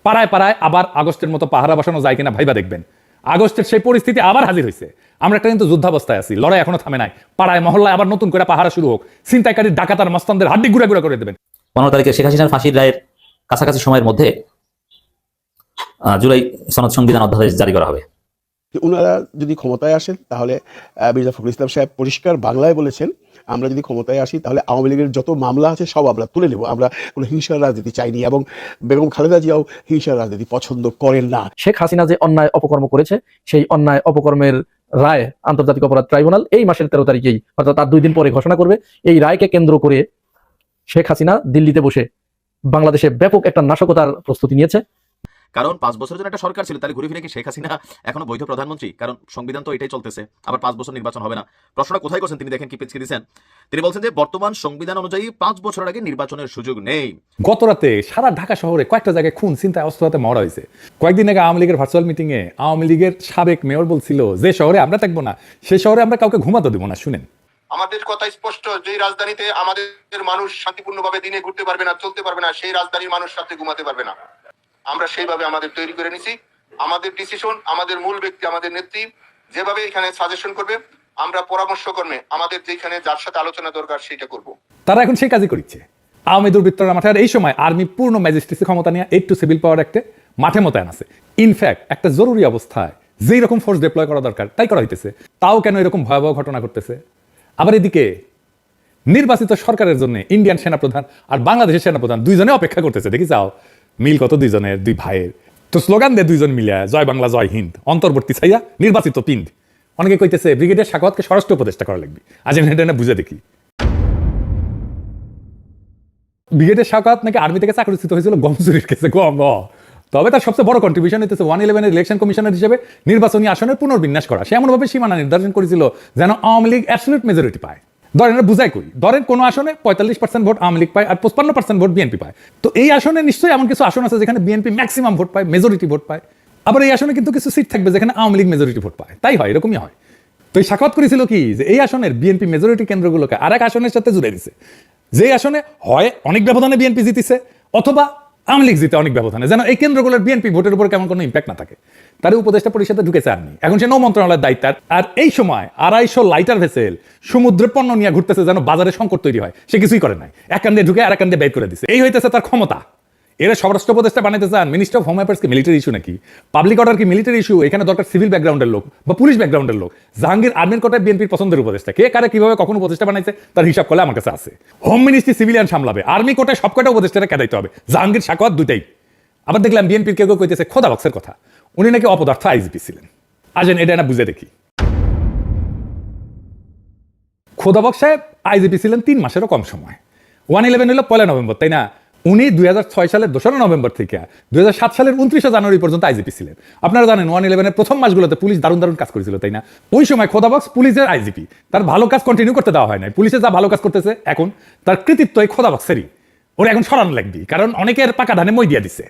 পাড়ায় পাড়ায় আবার আগস্টের মতো পাহারা বসানো যায় কিনা ভাইবা দেখবেন। আগস্টের সেই পরিস্থিতি আবার হাজির হয়েছে। আমরা একটা কিন্তু যুদ্ধাবস্থায় আছি, লড়াই এখনো থামে নাই। পাড়ায় মহল্লায় আবার নতুন করে পাহারা শুরু হোক, ছিনতাইকারী ডাকাতার মস্তানদের হাড্ডি গুড়া গুড়া করে দেবেন। 15 তারিখে শেখ হাসিনার ফাঁসির রায়ের কাছাকাছি সময়ের মধ্যে জুলাই সনদ সংবিধান অধ্যাদেশ জারি করা হবে। ওনারা যদি ক্ষমতায় আসেন তাহলে মির্জা ফখরুল ইসলাম সাহেব পরিষ্কার বাংলায় বলেছেন, আমরা যদি ক্ষমতায় আসি তাহলে আওয়ামী লীগের যত মামলা আছে সব আমরা তুলে নেব। আমরা কোনো হিংসার রাজনীতি চাইনি এবং বেগম খালেদা জিয়াও হিংসার রাজনীতি পছন্দ করেন না। শেখ হাসিনা যে অন্যায় অপকর্ম করেছে সেই অন্যায় অপকর্মের রায় আন্তর্জাতিক অপরাধ ট্রাইব্যুনাল এই মাসের 13 তারিখেই অর্থাৎ তার 2 দিন পরে ঘোষণা করবে। এই রায়কে কেন্দ্র করে শেখ হাসিনা দিল্লিতে বসে বাংলাদেশে ব্যাপক একটা নাশকতার প্রস্তুতি নিয়েছে। কারণ 5 বছরের জন্য একটা সরকার ছিল, তাহলে ঘুরে ফিরে কি শেখ হাসিনা এখনো বৈধ প্রধানমন্ত্রী? কারণ সংবিধান তো এটাই চলতেছে, আবার 5 বছর নির্বাচন হবে না। প্রশ্নটা কোথায় করছেন তিনি, দেখেন কি পেছকে দিয়েছেন। তিনি বলছেন যে বর্তমান সংবিধান অনুযায়ী 5 বছরের আগে নির্বাচনের সুযোগ নেই। গত রাতে সারা ঢাকা শহরে কয়েকটা জায়গায় খুন ছিনতাই অস্ত্র হাতে মারা হয়েছে। কয়েকদিন আগে আওয়ামী লীগের ভার্চুয়াল মিটিং এ আওয়ামী লীগের সাবেক মেয়র বলছিল যে শহরে আমরা থাকবো না সেই শহরে আমরা কাউকে ঘুমাতে দেবো না। শুনেন, আমাদের কথা স্পষ্ট, যে রাজধানীতে আমাদের মানুষ শান্তিপূর্ণভাবে দিনে ঘুরতে পারবে না, চলতে পারবে না, সেই রাজধানীর মানুষ রাতে ঘুমাতে পারবে না। আমরা সেইভাবে আমাদের তৈরি করে নিছি। আমাদের ডিসিশন, আমাদের মূল ব্যক্তি, আমাদের নেত্রী যেভাবে এখানে সাজেশন করবে, আমরা পরামর্শ করবে, আমাদের যেখানে যার সাথে আলোচনা দরকার সেটা করব। তারা এখন সেই কাজই করছে। আওয়ামী দুর্বৃত্তরা মাঠে, আর এই সময় আর্মি পূর্ণ ম্যাজিস্ট্রেসি ক্ষমতা নিয়ে 8 টু সিভিল পাওয়ার অ্যাক্টে মাঠে মোতায়েন আছে। ইনফ্যাক্ট একটা জরুরি অবস্থায় যেই রকম ফোর্স ডিপ্লয় করা দরকার তাই করা হইতেছে। তাও কেন এরকম ভয়াবহ ঘটনা ঘটতেছে? আবার এদিকে নির্বাচিত সরকারের জন্য ইন্ডিয়ান সেনাপ্রধান আর বাংলাদেশের সেনাপ্রধান দুইজনে অপেক্ষা করতেছে। দেখি যাও মিল কত দুইজনের, দুই ভাইয়ের। তো স্লোগান দেয় দুইজন মিলে, জয় বাংলা জয় হিন্দ, অন্তর্বর্তী ছাইয়া নির্বাচিত পিণ্ড। অনেকে কইতেছে ব্রিগেডিয়ার সাখাওয়াতকে স্বরাষ্ট্র উপদেষ্টা করা লাগবে। আজ আমি এটা বুঝে দেখি। ব্রিগেডিয়ার সাখাওয়াত নাকি আর্মি থেকে চাকরিচ্যুত হয়েছিল গম চুরির কেসে। গম, তবে তার সবচেয়ে বড় কন্ট্রিবিউশন হইতেছে 111 ইলেকশন কমিশনার হিসেবে নির্বাচনী আসনের পুনর্বিন্যাস করা। সে এমনভাবে সীমানা নির্ধারণ করেছিল যেন আওয়ামী লীগ অ্যাবসলিউট মেজরিটি পায়। ধরেন বুঝাই করি, ধরেন কোনো আসনে 45% ভোট আওয়ামী লীগ পায় আর 55% ভোট বিএনপি পায়। তো এই আসনে নিশ্চয়ই এমন কিছু আসন আছে যেখানে বিএনপি ম্যাক্সিমাম ভোট পায়, মেজরিটি ভোট পায়। আবার এই আসনে কিন্তু কিছু সিট থাকবে যেখানে আওয়ামী লীগ মেজরিটি ভোট পায়। তাই হয়, এরকমই হয়। তো এই সাক্ষাৎ করেছিল কি যে এই আসনের বিএনপি মেজরিটি কেন্দ্রগুলোকে আর এক আসনের সাথে জুড়ে দিছে। যে আসনে হয় অনেক ব্যবধানে বিএনপি জিতিছে অথবা আওয়ামী লীগ জিতে অনেক ব্যবধানে, যেন এই কেন্দ্রগুলোর বিএনপি ভোটের উপর কেমন কোনো ইম্প্যাক্ট না থাকে। তার উপদেষ্টা পরিষদে ঢুকেছে আর্মি, এখন সে নৌ মন্ত্রণালয়ের দায়িত্ব। আর এই সময় 250 লাইটার ভেসেল সমুদ্রে পণ্য নিয়ে ঘুরতেছে যেন বাজারে সংকট তৈরি হয়। সে কিছুই করে নাই, এক কান্দে ঢুকে আর এক কান্দে বের করে দিচ্ছে। এই হইতেছে তার ক্ষমতা। এরা স্বরাষ্ট্র উপদেষ্টা বানাইতে চান। মিনিস্টার অফ হোম অ্যাফেয়ার্স কি মিলিটারি ইস্যু নাকি? পাবলিক অর্ডার কি মিলিটারি ইস্যু? এখানে দরকার সিভিল ব্যাকগ্রাউন্ডের লোক বা পুলিশ ব্যাকগ্রাউন্ডের লোক। জাহাঙ্গীর আর্মির কোটায় বিএনপির পছন্দের উপদেষ্টা। কে কারে কিভাবে কখন উপদেষ্টা বানাইছে তার হিসাব করলে আমার কাছে আছে। হোম মিনিস্ট্রি সিভিলিয়ান সামলাবে, আর্মি কোটায় সব কটা উপদেষ্টারা কেদাইতে হবে। জাহাঙ্গীর সাখাওয়াত দুইটাই। আবার দেখলাম বিএনপির কেউ কইতেছে খোদা বক্সের কথা, উনি নাকি অপদার্থ আইজিপি ছিলেন। আজেন এটা না বুঝে দেখি। খোদা বক্স সাহেব আইজিপি ছিলেন 3 মাসেরও কম সময়। 111 হলো 1 নভেম্বর, তাই না? উনি 2006 সালের 2 নভেম্বর থেকে 2007 সালের 29 জানুয়ারি পর্যন্ত আইজিপি ছিলেন। আপনারা জানেন 111 প্রথম মাসগুলোতে পুলিশ দারুণ দারুণ কাজ করেছিল, তাই না? ওই সময় খোদা বক্স পুলিশের আইজিপি, তার ভালো কাজ কন্টিনিউ করতে দেওয়া হয় না। পুলিশে যা ভালো কাজ করতেছে এখন তার কৃতিত্ব এই খোদা বক্সেরই। ওরা এখন সরানো লাগবে, কারণ অনেকের পাকা ধানে মই দিয়ে দিছে।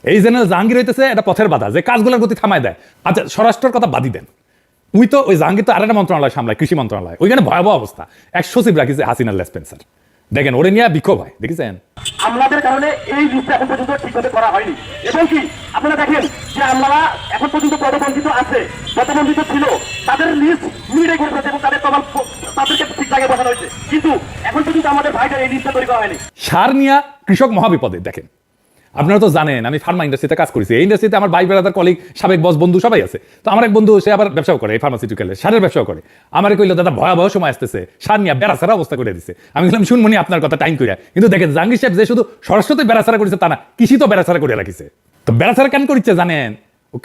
এই জেনারেল জাহাঙ্গীর হইতেছে এটা পথের বাধা, যে কাজগুলোর গতি থামায় দেয়। আচ্ছা, স্বরাষ্ট্রের কথা বাদই দেন। ওই জাহাঙ্গীর তো আর একটা মন্ত্রণালয় সামলায়, কৃষি মন্ত্রণালয়। ওইখানে ভয়াবহ অবস্থা। এক সচিব রাখিছে হাসিনার লেসপেন্সার। দেখেন ওরে নিয়ে বিক্ষোভ হয়, দেখেছেন? আমলাদের কারণে এই লিস্টটা এখন পর্যন্ত ঠিকভাবে করা হয়নি। এবং কি আপনারা দেখেন যে আমলারা এখন পর্যন্ত পদবঞ্চিত আছে, পদবঞ্চিত ছিল, তাদের লিস্ট মিডিয়ায় করে ফেলেছে এবং তাদেরকে ঠিক জায়গায় বসানো হয়েছে। কিন্তু এখন পর্যন্ত আমাদের ভাইদের এই লিস্টটা তৈরি করা হয়নি। সার নিয়ে কৃষক মহাবিপদে। দেখেন আপনারা তো জানেন আমি ফার্মা ইন্ডাস্ট্রিতে কাজ করেছি। এই ইন্ডাস্ট্রিতে আমার ভাই ব্রাদার কলিগ সাবেক বস বন্ধু সবাই আছে। তো আমার এক বন্ধু সে আবার ব্যবসাও করে, এই ফার্মাসিউটিক্যালের সারের ব্যবসাও করে। আমার কইলো দাদা ভয়াবহ সময় আসতেছে, সার নিয়ে বেড়াছাড়া অবস্থা করে দিচ্ছে। আমি বললাম শুনমনি আপনার কথা টাইম করিয়া। কিন্তু দেখেন জাহাঙ্গীর সাহেব যে শুধু স্বরাষ্ট্রতে বেড়াছাড়া করেছে তা না, কৃষি তো বেড়াছাড়া করে রাখিছে। তো বেড়াছাড়া কেন করিচ্ছে জানেন?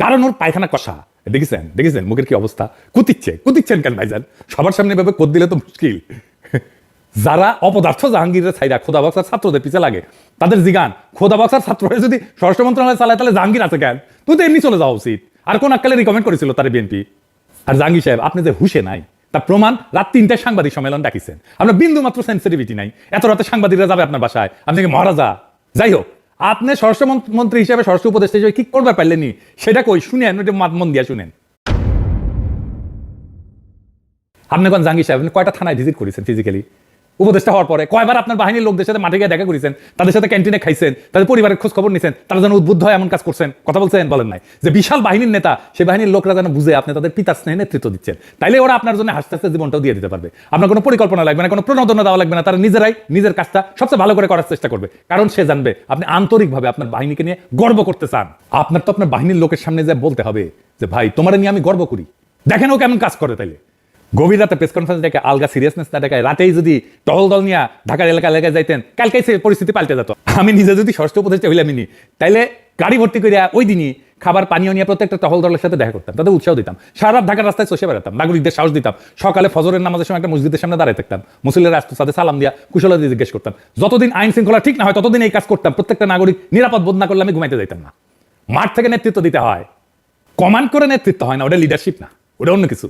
কারণ ওর পায়খানা কষা। দেখেছেন মুখের কি অবস্থা? কুতিচ্ছেন কেন ভাইজান? সবার সামনে ভাবে কোদ দিলে তো মুশকিল। যারা অপদার্থ জাহাঙ্গীরের ছাইরা খোদা বক্সার ছাত্রদের পিছে লাগে তাদের জিগান, খোদা বক্সার ছাত্ররা যদি স্বরাষ্ট্র মন্ত্রণালয় চালায় তাহলে জাহাঙ্গীর আছে কেন? তুই তো এমনি চলে যাওয়া উচিত। আর কোন আক্কালে রিকমেন্ড করেছিল তার বিএনপি? আর জাহাঙ্গীর সাহেব আপনি যে হুশে নাই তার প্রমাণ রাত 3টায় সাংবাদিক সম্মেলন ডাকিছেন। আপনার বিন্দু মাত্র সেন্সিটিভিটি নাই। এত রাতে সাংবাদিকরা যাবে আপনার বাসায়, আপনি কি মহারাজা? যাই হোক, আপনি স্বরাষ্ট্রমন্ত্রী হিসেবে স্বরাষ্ট্র উপদেষ্টা হিসেবে কি করবে পারলেনি সেটা কই শুনেন, মন দিয়া শুনেন। আপনি কোন জাহাঙ্গীর সাহেব আপনি কয়টা থানায় ভিজিট করেছেন ফিজিক্যালি? উপদেষ্টা হওয়ার পরে কয়বার আপনার বাহিনীর লোকদের সাথে মাঠে গিয়ে দেখা করেছেন, তাদের সাথে ক্যান্টিনে খাইছেন, তাদের পরিবারের খোঁজ খবর নিছেন, তারা যেন উদ্বুদ্ধ হয় এমন কাজ করছেন, কথা বলছেন বলেন নাই? যে বিশাল বাহিনীর নেতা, সেই বাহিনীর লোকরা যেন বুঝে আপনি তাদের পিতার স্নেহে নেতৃত্ব দিচ্ছেন, তাইলে ওরা আপনার জন্য হাসতে হাসতে জীবনটাও দিয়ে দিতে পারবে। আপনার কোনো পরিকল্পনা লাগবে না, কোনো প্রণোদনা দেওয়া লাগবে না, তারা নিজেরাই নিজের কাজটা সবচেয়ে ভালো করে করার চেষ্টা করবে, কারণ সে জানবে আপনি আন্তরিকভাবে আপনার বাহিনীকে নিয়ে গর্ব করতে চান। আপনার তো আপনার বাহিনীর লোকের সামনে যে বলতে হবে যে ভাই তোমার নিয়ে আমি গর্ব করি, দেখেন ও কেমন কাজ করে। তাইলে গভীর রাতে প্রেস কনফারেন্স ডেকে আলগা সিরিয়াসনেস না দেখায় রাতেই যদি টহল দল নিয়ে ঢাকার এলাকায় যাইতেন, কালকেই সে পরিস্থিতি পাল্টে যেত। আমি নিজে যদি ষষ্ঠ উপদেষ্টা হইলাম নি, তাইলে গাড়ি ভর্তি করে ওই দিনই খাবার পানীয় নিয়ে প্রত্যেকটা টহল দলের সাথে দেখা করতাম, তাদের উৎসাহ দিতাম, সারা রাত ঢাকার রাস্তায় চষে বেড়াতাম, নাগরিকদের সাহস দিতাম, সকালে ফজরের নামাজের সময় একটা মসজিদের সামনে দাঁড়ায় থাকতাম, মুসলিমের রাষ্ট্র সাথে সালাম দিয়া কুশলাদি জিজ্ঞেস করতাম। যতদিন আইন শৃঙ্খলা ঠিক না হয় ততদিন এই কাজ করতাম। প্রত্যেকটা নাগরিক নিরাপদ বোধ না করলে আমি ঘুমাইতে যাইতাম না। মাঠ থেকে নেতৃত্ব দিতে হয়, কমান্ড করে নেতৃত্ব হয় না, ওটা লিডারশিপ না, ওটা অন্য কিছু।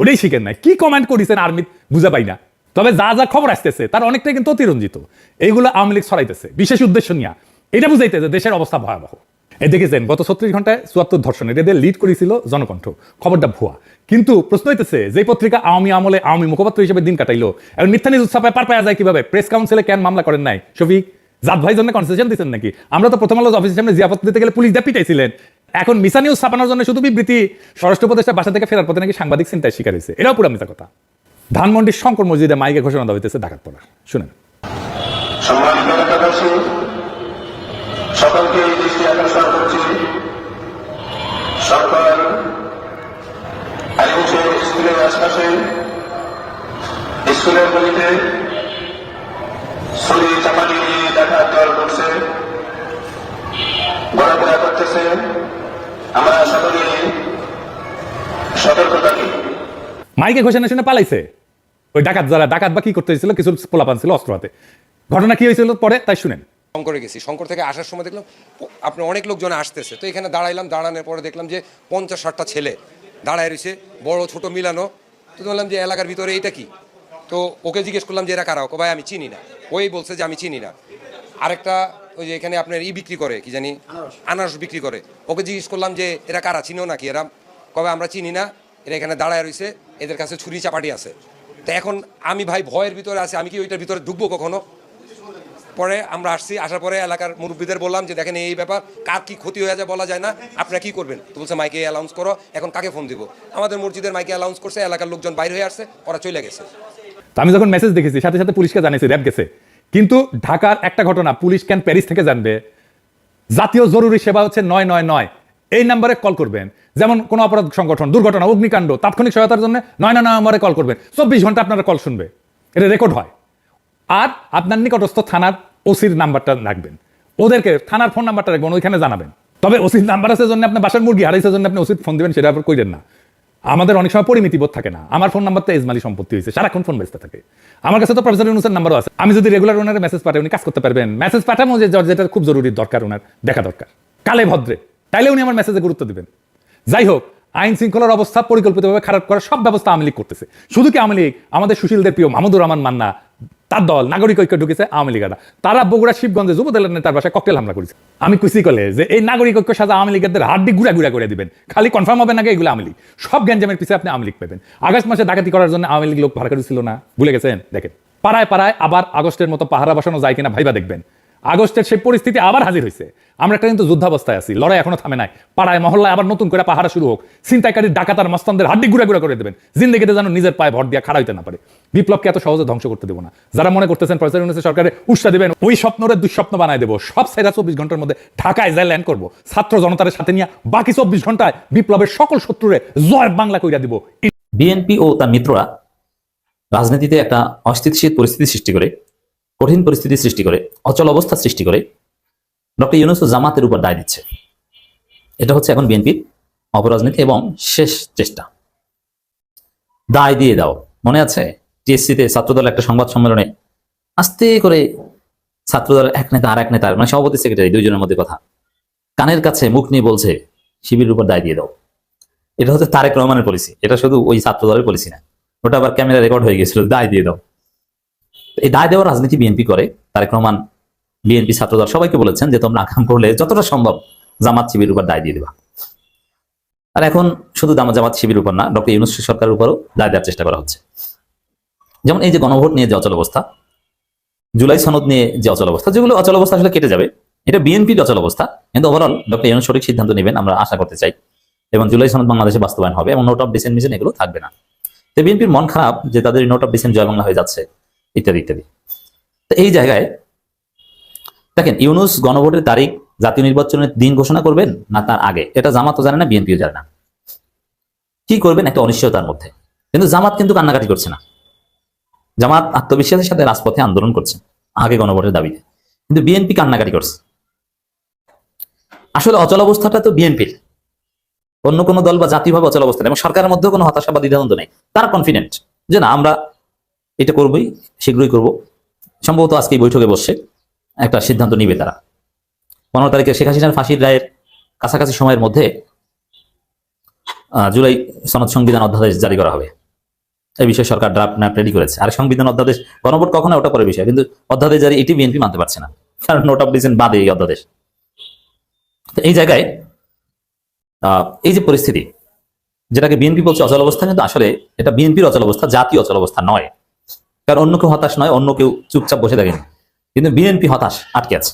ওটাই শিখেন নাই, কি কমান্ড করেছেন আর্মি বুঝা পাই না। তবে যা যা খবর আসতেছে তার অনেকটাই কিন্তু অতিরঞ্জিত, এইগুলো আওয়ামী লীগ ছড়াইতেছে বিশেষ উদ্দেশ্য নিয়ে, এটা বুঝাইতেছে দেশের অবস্থা ভয়াবহ। এই দেখেছেন গত 36 ঘন্টায় 74 ধর্ষণ, এদের লিড করেছিল জনকণ্ঠ, খবরটা ভুয়া। কিন্তু প্রশ্ন হইতেছে যে পত্রিকা আওয়ামী আমলে আওয়ামী মুখপাত্র হিসেবে দিন কাটাইলো, এখন মিথ্যা নিউজ ছাপায় পার পাওয়া যায় কিভাবে? প্রেস কাউন্সিলে কেন মামলা করেন নাই শফিক? জাত ভাই জন্য কনসেশন দিচ্ছেন নাকি? আমরা তো প্রথম আলো অফিসের সামনে জিয়াপত দিতে গেলে পুলিশ দিয়ে পিটাইছিলেন, এখন মিছা নিউজ ছাপানোর জন্য শুধু বিবৃতি। স্বরাষ্ট্র উপদেষ্টা বাসা থেকে ফেরার পথে নাকি সাংবাদিক চিন্তায় শিকার হয়েছে, এটাও পুরো মিথ্যা কথা। ধানমন্ডির শঙ্কর মসজিদে মাইকে ঘোষণা দেওয়া হইতেছে ডাকাত পড়া, শুনেন। সম্মানিত এলাকাবাসী, সকলকে এই দৃষ্টি আকর্ষণ করছি, সরকার আইনছে স্কুলের আশপাশে, স্কুলের গলিতে ছুরি চাপাটি নিয়ে ডাকাত দল করছে, ঘোরাফেরা করতেছে। আমরা সকলে সতর্ক থাকি। মাইকে ঘোষণা শুনে পালাইছে ওই ডাকাত, যারা ডাকাত বা কি করতে হয়েছিল, কিছু পোলাপান ছিল অস্ত্র হাতে। ঘটনা কি হয়েছিল পরে তাই শুনেন। শঙ্করে গেছি, শঙ্কর থেকে আসার সময় দেখলাম আপনার অনেক লোকজন আসতেছে, তো এখানে দাঁড়াইলাম, দাঁড়ানোর পরে দেখলাম যে 50-60টা ছেলে দাঁড়ায় রয়েছে, বড় ছোট মিলানো। তো বললাম যে এলাকার ভিতরে এইটা কি? তো ওকে জিজ্ঞেস করলাম যে এরা কারা? ওকে ভাই আমি চিনি না। ওই বলছে যে আমি চিনি না। আরেকটা ওই যে এখানে আপনার বিক্রি করে, কি জানি আনারস বিক্রি করে, ওকে জিজ্ঞেস করলাম যে এরা কারা, চিনো নাকি? এরা কবে আমরা চিনি না, এরা এখানে দাঁড়ায় রয়েছে, এদের কাছে ছুরি চাপাটি আছে। তো এখন আমি ভাই ভয়ের ভিতরে আছি, আমি কি ওইটার ভিতরে ঢুকবো কখনো? পরে আমরা আসছি, আসার পরে এলাকার মুরব্বীদের বললাম যে দেখেন এই ব্যাপার, কার কি ক্ষতি হয়ে যায় বলা যায় না, আপনারা কি করবেন? তো বলছে মাইকে অ্যালাউন্স করো, এখন কাকে ফোন দিব? আমাদের মসজিদের মাইকে অ্যালাউন্স করছে, এলাকার লোকজন বাইরে হয়ে আসছে, ওরা চলে গেছে। আমি যখন মেসেজ দেখেছি সাথে সাথে পুলিশকে জানিয়েছি, র্যাব গেছে। কিন্তু ঢাকার একটা ঘটনা পুলিশ কেন প্যারিস থেকে জানবে? জাতীয় জরুরি সেবা হচ্ছে 999, এই নাম্বারে কল করবেন। যেমন কোনো অপরাধ সংগঠন, দুর্ঘটনা, অগ্নিকাণ্ড, তাৎক্ষণিক সহায়তার জন্য 999 নম্বরে কল করবেন। 24 ঘন্টা আপনারা কল শুনবে, এটা রেকর্ড হয়। আর আপনার নিকটস্থ থানার ওসির নাম্বারটা রাখবেন, ওদেরকে থানার ফোন নাম্বারটা রাখবেন, ওইখানে জানাবেন। তবে ওসির নাম্বার আছে জন্য আপনার বাসার মুরগি হারাইছে জন্য আপনি ওসির ফোন দিবেন, সেটা আবার কইলেন না। আমাদের অনেক সময় পরিমিতি বোধ থাকে না। আমার ফোন নাম্বার তো এজমালি সম্পত্তি হয়েছে, সারাক্ষণ ফোন ব্যস্ত থাকে। আমার কাছে তো প্রফেসর ইউনূসের নাম্বারও আছে, আমি যদি রেগুলার ওনার মেসেজ পাঠাই উনি কাজ করতে পারবেন। মেসেজ পাঠাবো যে যেটা খুব জরুরি দরকার, ওনার দেখা দরকার কালে ভদ্রে, তাইলে উনি আমার মেসেজে গুরুত্ব দিবেন। যাই হোক, আইন শৃঙ্খলার অবস্থা পরিকল্পিতভাবে খারাপ করার সব ব্যবস্থা আওয়ামী লীগ করতেছে। শুধু কি আওয়ামী লীগ, আমাদের সুশীলদের প্রিয় মাহমুদুর রহমান মান্না, তার দল নাগরিক ঐক্য ঢুকেছে আওয়ামী লীগেরা, তারা বগুড়া শিবগঞ্জে যুবদলের নেতার বাসায় ককটেল হামলা করেছে। আমি কুচি করলে যে এই নাগরিক ঐক্য সাজা আওয়ামী লীগের হাড্ডি গুড়া গুড়া করে দিবেন, খালি কনফার্ম হবে না এগুলো আওয়ামী লীগ। সব গ্যাঞ্জামের পিছিয়ে আপনি আওয়ামী লীগ পাবেন। আগস্ট মাসে ডাকাতি করার জন্য আওয়ামী লীগ লোক ভাড়া করেছিল না, ভুলে গেছেন? দেখেন পাড়ায় পাড়ায় আবার আগস্টের মতো পাহারা বসানো যায় কিনা ভাইবা দেখবেন। আগস্টের সেই পরিস্থিতি আবার হাজির হয়েছে। আমরা একটা কিন্তু যুদ্ধাবস্থায় আছি, লড়াই এখনো থামে নাই। পাড়ায় মহল্লায় আবার নতুন করে পাহারা শুরু হোক, ছিনতাইকারী ডাকাতার মস্তানদের হাড্ডি গুড়া গুড়া করে দেবেন, জিন্দেগিতে যেন নিজের পায়ে ভর দিয়ে খাড়া হইতে না পারে। বিপ্লবকে এত সহজে ধ্বংস করতে দেবো না। যারা মনে করতেছেন প্রফেসর ইউনূস সরকারের উৎসাহ দেবেন, ওই স্বপ্নরে দুঃস্বপ্ন বানায় দেবো। সব সেরা 24 ঘন্টার মধ্যে ঢাকায় যায় ল্যান্ড করবো, ছাত্র জনতার সাথে নিয়ে বাকি 24 ঘন্টায় বিপ্লবের সকল শত্রুরে জয় বাংলা কইরা দিব। বিএনপি ও তার মিত্ররা রাজনীতিতে একটা অস্থিতিশীল পরিস্থিতি সৃষ্টি করে, কঠিন পরিস্থিতি সৃষ্টি করে, অচল অবস্থা সৃষ্টি করে ডক্টর ইউনূস জামাতের উপর দায় দিচ্ছে। এটা হচ্ছে এখন বিএনপির অপরাজনীতি এবং শেষ চেষ্টা। দায় দিয়ে দাও। মনে আছে টিএসসিতে ছাত্রদল একটা সংবাদ সম্মেলনে আস্তে করে ছাত্রদলের এক নেতা আর এক নেতার মানে সভাপতি সেক্রেটারি দুইজনের মধ্যে কথা, কানের কাছে মুখ নিয়ে বলছে শিবিরের উপর দায় দিয়ে দাও। এটা হচ্ছে তারেক রহমানের পলিসি, এটা শুধু ওই ছাত্রদলের পলিসি না, ওটা আবার ক্যামেরা রেকর্ড হয়ে গেছিল, দায় দিয়ে দাও। এই দায় দেওয়ার রাজনীতি বিএনপি করে। তারেক রহমান বিএনপি ছাত্রদল সবাইকে বলেছেন যে তোমরা আকাম করলে যতটা সম্ভব জামাত শিবিরের উপর দায় দিয়ে দেবা। আর এখন শুধু জামাত শিবিরের উপর না, ডক্টর ইউনূস সরকারের উপরও দায় দেওয়ার চেষ্টা করা হচ্ছে। যেমন এই যে গণভোট নিয়ে যে অচল অবস্থা, জুলাই সনদ নিয়ে যে অচল অবস্থা, যেগুলো অচল অবস্থা আসলে কেটে যাবে, এটা বিএনপির অচল অবস্থা, কিন্তু ওভারঅল ডক্টর ইউনূস সঠিক সিদ্ধান্ত নেবেন আমরা আশা করতে চাই, এবং জুলাই সনদ বাংলাদেশে বাস্তবায়ন হবে এবং নোট অফ ডিসেন্ট মিশন এগুলো থাকবে না। তো বিএনপির মন খারাপ যে তাদের নোট অফ ডিসেন্ট জয় বাংলা হয়ে যাচ্ছে ইত্যাদি ইত্যাদি। তো এই জায়গায় দেখেন, ইউনূস গণভোটের তারিখ জাতীয় নির্বাচনের দিন ঘোষণা করবেন না তার আগে, এটা জামাতও জানে না, বিএনপিও জানে না। কি করবেন একটা অনিশ্চয়তার মধ্যে। কিন্তু জামাত কিন্তু কান্নাকাটি করছে না, জামাত আত্মবিশ্বাসের সাথে রাজপথে আন্দোলন করছে আগে গণভোটের দাবিতে, কিন্তু বিএনপি কান্নাকাটি করছে। আসলে অচল অবস্থাটা তো বিএনপির, অন্য কোনো দল বা জাতীয়ভাবে অচল অবস্থা, এবং সরকারের মধ্যেও কোনো হতাশা বা দ্বিধাদ্বন্দ্ব নেই। তারা কনফিডেন্ট যে না, আমরা এটা করবই, শীঘ্রই করব। সম্ভবত আজকে এই বৈঠকে বসে একটা সিদ্ধান্ত নিবে তারা। 15 তারিখে শেখ হাসিনার ফাঁসির রায়ের কাছাকাছি সময়ের মধ্যে জুলাই সনদ সংবিধান অধ্যাদেশ জারি করা হবে। এই বিষয়ে সরকার ড্রাফট ম্যাপ রেডি করেছে। আর সংবিধান অধ্যাদেশ, গণভোট কখনো ওটা পরের বিষয়, কিন্তু অধ্যাদেশ জারি এটি বিএনপি মানতে পারছে না, কারণ নোট অফ ডিসেন্ট বাদে এই অধ্যাদেশ। তো এই জায়গায় এই যে পরিস্থিতি, যেটাকে বিএনপি বলছে অচল অবস্থা, কিন্তু আসলে এটা বিএনপির অচল অবস্থা, জাতীয় অচল অবস্থা নয়। কারণ অন্য কেউ হতাশ নয়, অন্য কেউ চুপচাপ বসে থাকেনি, কিন্তু বিএনপি হতাশ, আটকে আছে।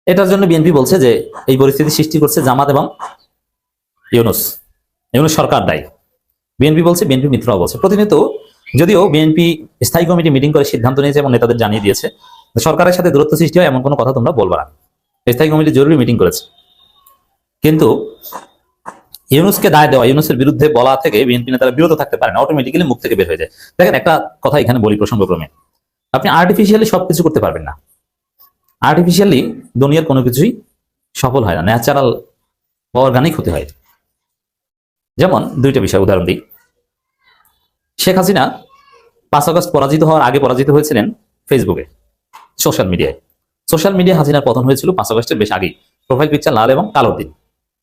এটার জন্য বিএনপি বলছে যে এই পরিস্থিতি সৃষ্টি করছে জামাত এবং ইউনূস সরকার দায়ী। বিএনপি বলছে, বিএনপি মিত্ররাও বলছে প্রতিনিয়ত। যদিও বিএনপি স্থায়ী কমিটি মিটিং করে সিদ্ধান্ত নিয়েছে এবং নেতাদের জানিয়ে দিয়েছে সরকারের সাথে দূরত্ব সৃষ্টি হয় এমন কোনো কথা তোমরা বলবা না। স্থায়ী কমিটি জরুরি মিটিং করেছে, কিন্তু ইউনূসকে দায় দেওয়া, ইউনূসের বিরুদ্ধে বলা থেকে বিএনপি নেতারা বিরত থাকতে পারে না, অটোমেটিক্যালি মুখ থেকে বের হয়ে যায়। দেখেন, একটা কথা এখানে বলি প্রসঙ্গক্রমে, আপনি আর্টিফিশিয়ালি সবকিছু করতে পারবেন না। আর্টিফিশিয়ালি দুনিয়ার কোনো কিছুই সফল হয় না, ন্যাচারাল বা অর্গানিক হতে হয়। যেমন দুইটা বিষয় উদাহরণ দিই। শেখ হাসিনা 5 আগস্ট পরাজিত হওয়ার আগে পরাজিত হয়েছিলেন ফেসবুকে, সোশ্যাল মিডিয়ায়। সোশ্যাল মিডিয়া হাসিনার পতন হয়েছিল 5 আগস্টের বেশ আগেই। প্রোফাইল পিকচার লাল এবং কালোর দিন,